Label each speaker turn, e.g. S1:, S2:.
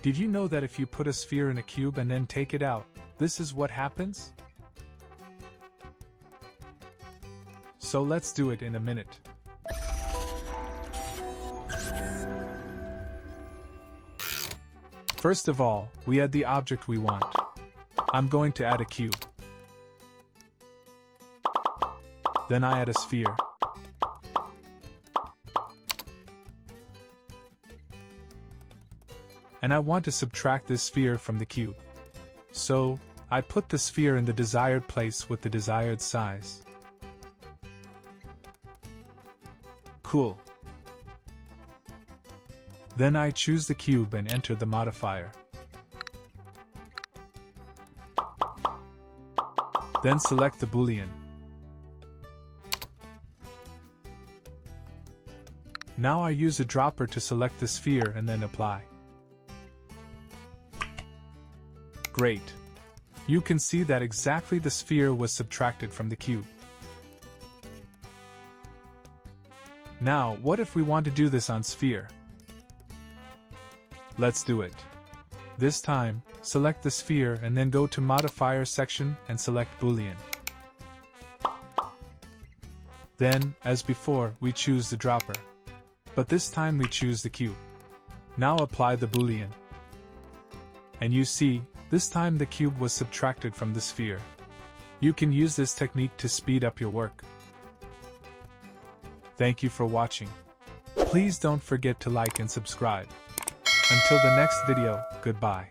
S1: Did you know that if you put a sphere in a cube and then take it out, this is what happens? So let's do it in a minute. First of all, we add the object we want. I'm going to add a cube. Then I add a sphere. And I want to subtract this sphere from the cube. So, I put the sphere in the desired place with the desired size. Cool. Then I choose the cube and enter the modifier. Then select the Boolean. Now I use a dropper to select the sphere and then apply. Great. You can see that exactly the sphere was subtracted from the cube. Now, what if we want to do this on sphere? Let's do it. This time, select the sphere and then go to Modifier section and select Boolean. Then, as before, we choose the dropper. But this time we choose the cube. Now apply the Boolean. And you see, this time the cube was subtracted from the sphere. You can use this technique to speed up your work. Thank you for watching. Please don't forget to like and subscribe. Until the next video, goodbye.